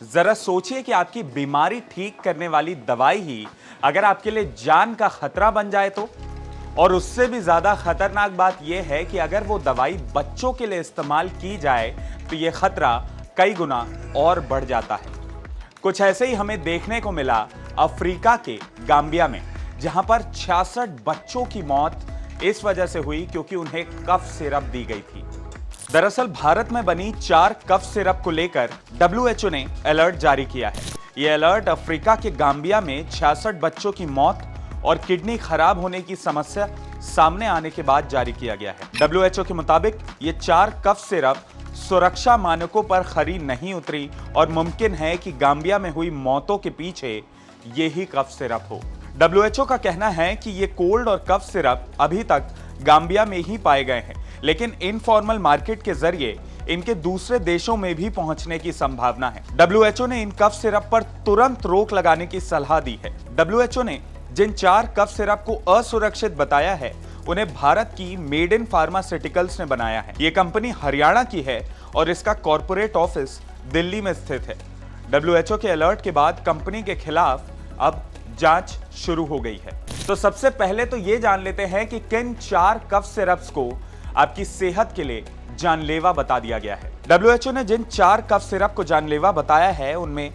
जरा सोचिए कि आपकी बीमारी ठीक करने वाली दवाई ही अगर आपके लिए जान का खतरा बन जाए तो। और उससे भी ज्यादा खतरनाक बात यह है कि अगर वो दवाई बच्चों के लिए इस्तेमाल की जाए तो यह खतरा कई गुना और बढ़ जाता है। कुछ ऐसे ही हमें देखने को मिला अफ्रीका के गाम्बिया में, जहां पर 66 बच्चों की मौत इस वजह से हुई क्योंकि उन्हें कफ सिरप दी गई थी। दरअसल भारत में बनी 4 कफ सिरप को लेकर WHO ने अलर्ट जारी किया है। यह अलर्ट अफ्रीका के गाम्बिया में 66 बच्चों की मौत और किडनी खराब होने की समस्या सामने आने के बाद जारी किया गया है। WHO के मुताबिक ये 4 कफ सिरप सुरक्षा मानकों पर खरी नहीं उतरी और मुमकिन है कि गाम्बिया में हुई मौतों के पीछे यही कफ सिरप हो। WHO का कहना है कि ये कोल्ड और कफ सिरप अभी तक गाम्बिया में ही पाए गए हैं, लेकिन इनफॉर्मल मार्केट के जरिए इनके दूसरे देशों में भी पहुंचने की संभावना है। WHO ने इन कफ सिरप पर तुरंत रोक लगाने की सलाह दी है। WHO ने जिन 4 कफ सिरप को असुरक्षित बताया है उन्हें भारत की मेड इन फार्मास्यूटिकल्स ने बनाया है। ये कंपनी हरियाणा की है और इसका कॉर्पोरेट ऑफिस दिल्ली में स्थित है। WHO के अलर्ट के बाद कंपनी के खिलाफ अब जांच शुरू हो गई है। तो सबसे पहले तो ये जान लेते हैं कि किन 4 कफ सिरप्स को आपकी सेहत के लिए जानलेवा बता दिया गया है। WHO ने जिन 4 कफ सिरप को जानलेवा बताया है उनमें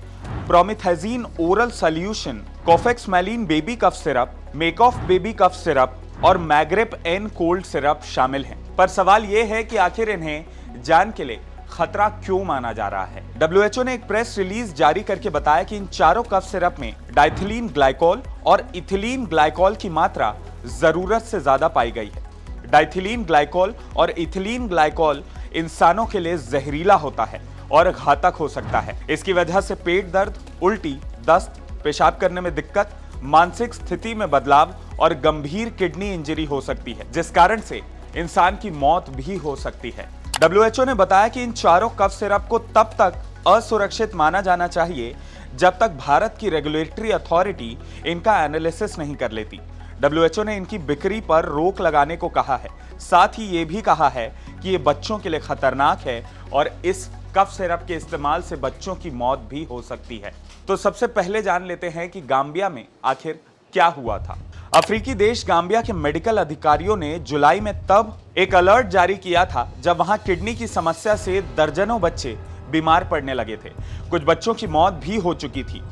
promethazine oral solution, Kofexmalin baby cough syrup, Makoff baby cough syrup और मैग्रेप एन कोल्ड सिरप शामिल हैं। पर सवाल यह है कि आखिर इन्हें जान के लिए खतरा क्यों माना जा रहा है। WHO ने एक प्रेस रिलीज जारी करके बताया कि इन चारों कफ सिरप में डाइथिलीन ग्लाइकोल और इथिलीन ग्लाइकोल की मात्रा जरूरत से ज्यादा पाई गई है। डाइथिलीन ग्लाइकोल और इथिलीन ग्लाइकोल इंसानों के लिए जहरीला होता है और घातक हो सकता है। इसकी वजह से पेट दर्द, उल्टी, दस्त, पेशाब करने में दिक्कत, मानसिक स्थिति में बदलाव और गंभीर किडनी इंजरी हो सकती है, जिस कारण से इंसान की मौत भी हो सकती है। WHO ने बताया कि इन चारों कफ सिरप को तब तक असुरक्षित माना जाना चाहिए जब तक भारत की रेगुलेटरी अथॉरिटी इनका एनालिसिस नहीं कर लेती। WHO ने इनकी बिक्री पर रोक लगाने को कहा है। साथ ही ये भी कहा है कि ये बच्चों के लिए खतरनाक है और इस कफ सिरप के इस्तेमाल से बच्चों की मौत भी हो सकती है। तो सबसे पहले जान लेते हैं कि गाम्बिया में आखिर क्या हुआ था। अफ्रीकी देश गाम्बिया के मेडिकल अधिकारियों ने जुलाई में तब एक अलर्ट जारी किया था जब वहां किडनी की समस्या से दर्जनों बच्चे बीमार पड़ने लगे थे। कुछ बच्चों की मौत भी हो चुकी थी।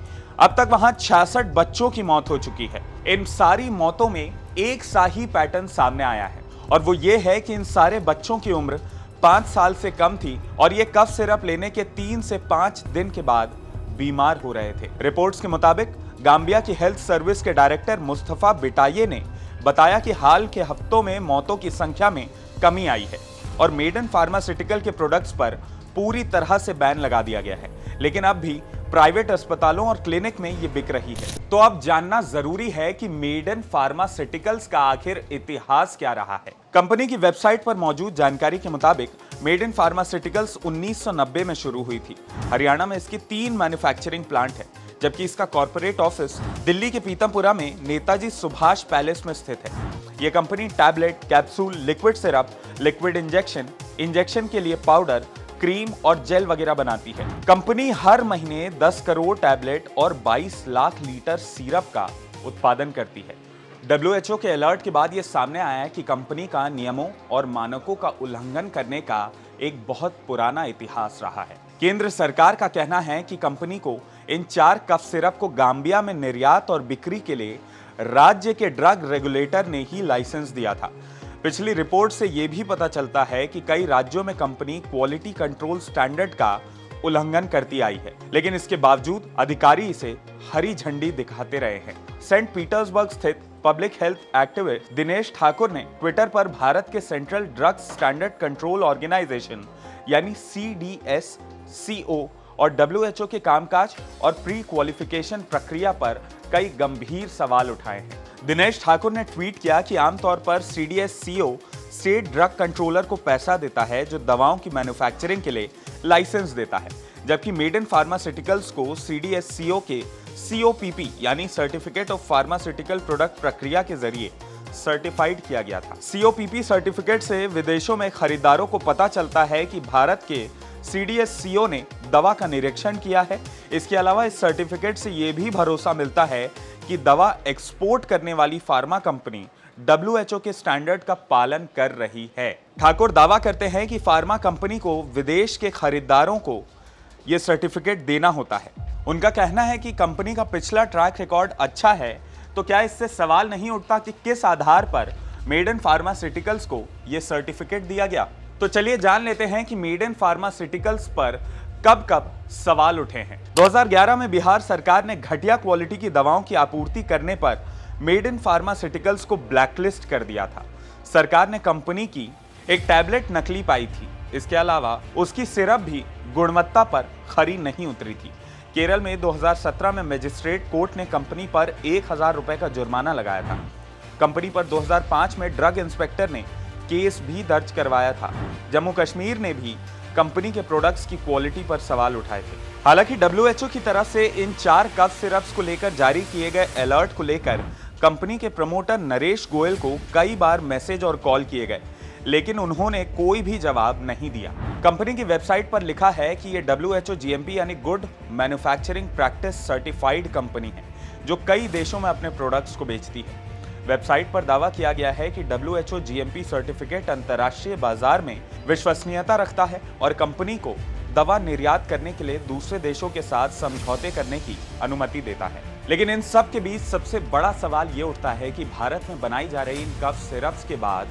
अब तक वहां 66 बच्चों की मौत हो चुकी है। इन सारी मौतों में एक सा ही पैटर्न सामने आया है और वो ये है कि इन सारे बच्चों की उम्र 5 साल से कम थी और ये कफ सिरप लेने के 3 से 5 दिन के बाद बीमार हो रहे थे। रिपोर्ट्स के मुताबिक गाम्बिया की हेल्थ सर्विस के डायरेक्टर मुस्तफा बिटाये ने बताया कि हाल के हफ्तों में मौतों की संख्या में कमी आई है और मेडन फार्मास्यूटिकल के प्रोडक्ट्स पर पूरी तरह से बैन लगा दिया गया है, लेकिन अब भी प्राइवेट अस्पतालों और क्लिनिक में ये बिक रही है। तो अब जानना जरूरी है कि मेडन फार्मास्यूटिकल्स का आखिर इतिहास क्या रहा है। कंपनी की वेबसाइट पर मौजूद जानकारी के मुताबिक मेडन फार्मास्यूटिकल्स 1990 में शुरू हुई थी। हरियाणा में इसकी 3 मैन्युफैक्चरिंग प्लांट है, जबकि इसका कॉर्पोरेट ऑफिस दिल्ली के पीतमपुरा में नेताजी सुभाष पैलेस में स्थित है। यह company tablet, capsule, liquid syrup, liquid injection, injection के लिए पाउडर, क्रीम और जेल वगैरह बनाती है। कंपनी हर महीने 10 करोड़ टैबलेट और 22 लाख लीटर सिरप का उत्पादन करती है। WHO के अलर्ट के बाद यह सामने आया है कि कंपनी का नियमों और मानकों का उल्लंघन करने का एक बहुत पुराना इतिहास रहा है। केंद्र सरकार का कहना है कि कंपनी को इन 4 कफ सिरप को गाम्बिया में निर्यात और बिक्री के लिए राज्य के ड्रग रेगुलेटर ने ही लाइसेंस दिया था। पिछली रिपोर्ट से यह भी पता चलता है कि कई राज्यों में कंपनी क्वालिटी कंट्रोल स्टैंडर्ड का उल्लंघन करती आई है, लेकिन इसके बावजूद अधिकारी इसे हरी झंडी दिखाते रहे हैं। सेंट पीटर्सबर्ग स्थित public health activist Dinesh Thakur ने ट्विटर पर भारत के central drugs standard control organisation यानी CDSCO और WHO के कामकाज और प्री क्वालिफिकेशन प्रक्रिया पर कई गंभीर सवाल उठाए हैं। दिनेश ठाकुर ने ट्वीट किया कि आमतौर पर CDSCO स्टेट ड्रग कंट्रोलर को पैसा देता है जो दवाओं की मैन्युफैक्चरिंग के लिए लाइसेंस देता है, जबकि मेडन फार्मास्यूटिकल्स को CDSCO के COPP यानी सर्टिफिकेट ऑफ फार्मास्यूटिकल प्रोडक्ट प्रक्रिया के जरिए सर्टिफाइड किया गया था। COPP सर्टिफिकेट से विदेशों में खरीदारों को पता चलता है कि भारत के CDSCO ने दवा का निरीक्षण किया है। इसके अलावा इस सर्टिफिकेट से यह भी भरोसा मिलता है कि दवा एक्सपोर्ट करने वाली फार्मा कंपनी WHO के स्टैंडर्ड का पालन कर रही है। ठाकुर दावा करते हैं कि फार्मा कंपनी को विदेश के खरीदारों को यह सर्टिफिकेट देना होता है। उनका कहना है कि कंपनी का पिछला ट्रैक रिकॉर्ड अच्छा है, तो क्या इससे सवाल नहीं उठता कि किस आधार पर मेड इन फार्मास्यूटिकल्स को यह सर्टिफिकेट दिया गया। तो चलिए जान लेते हैं कि मेड इन फार्मास्यूटिकल्स पर कब कब सवाल उठे हैं। 2011 में बिहार सरकार ने घटिया क्वालिटी की दवाओं की आपूर्ति करने पर मेड इन फार्मास्यूटिकल्स को ब्लैकलिस्ट कर दिया था। सरकार ने कंपनी की एक टैबलेट नकली पाई थी। इसके अलावा उसकी सिरप भी गुणवत्ता पर खरी नहीं उतरी थी। केरल में 2017 में मजिस्ट्रेट कोर्ट ने कंपनी पर 1000 रुपए का जुर्माना लगाया था। कंपनी पर 2005 में ड्रग इंस्पेक्टर ने केस भी दर्ज करवाया था। जम्मू कश्मीर ने भी कंपनी के प्रोडक्ट्स की क्वालिटी पर सवाल उठाए थे। हालांकि WHO की तरफ से इन 4 कफ सिरप्स को लेकर जारी किए गए अलर्ट को लेकर कंपनी के प्रमोटर नरेश गोयल को कई बार मैसेज और कॉल किए गए, लेकिन उन्होंने कोई भी जवाब नहीं दिया। कंपनी की वेबसाइट पर लिखा है कि यह WHO GMP यानी good manufacturing practice certified company है, जो कई देशों में अपने प्रोडक्ट्स को बेचती है। वेबसाइट पर दावा किया गया है कि WHO GMP सर्टिफिकेट अंतर्राष्ट्रीय बाजार में विश्वसनीयता रखता है और कंपनी को दवा निर्यात करने के लिए दूसरे देशों के साथ समझौते करने की अनुमति देता है। लेकिन इन सब के बीच सबसे बड़ा सवाल ये उठता है कि भारत में बनाई जा रही इन कफ सिरप्स के बाद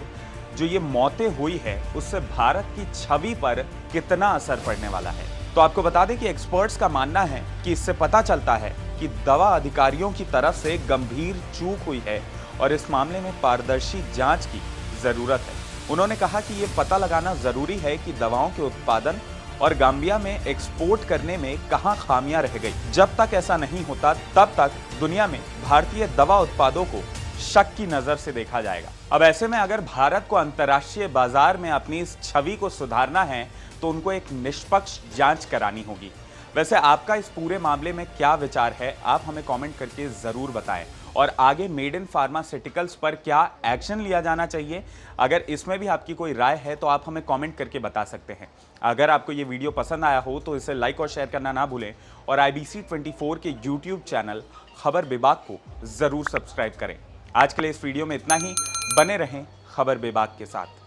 जो ये मौतें हुई है, उससे भारत की छवि पर कितना असर पड़ने वाला है। तो आपको बता दें कि एक्सपर्ट्स का मानना है कि इससे पता चलता है कि दवा अधिकारियों की तरफ से गंभीर चूक हुई है और इस मामले में पारदर्शी जांच की जरूरत है। उन्होंने कहा कि ये पता लगाना जरूरी है कि दवाओं के उत्पादन और गाम्बिया में एक्सपोर्ट करने में कहां खामियां रह गई। जब तक ऐसा नहीं होता तब तक दुनिया में भारतीय दवा उत्पादों को शक की नजर से देखा जाएगा। अब ऐसे में अगर भारत को अंतर्राष्ट्रीय बाजार में अपनी इस छवि को सुधारना है तो उनको एक निष्पक्ष जांच करानी होगी। वैसे आपका इस पूरे मामले में क्या विचार है, आप हमें कमेंट करके जरूर बताएं। और आगे मेड इन फार्मास्यूटिकल्स पर क्या एक्शन लिया जाना चाहिए, अगर इसमें भी आपकी कोई राय है तो आप हमें कमेंट करके बता सकते हैं। अगर आपको ये वीडियो पसंद आया हो तो इसे लाइक और शेयर करना ना भूलें और IBC 24 के YouTube चैनल खबर विभाग को जरूर सब्सक्राइब करें। आज के लिए इस वीडियो में इतना ही। बने रहें खबर विभाग के साथ।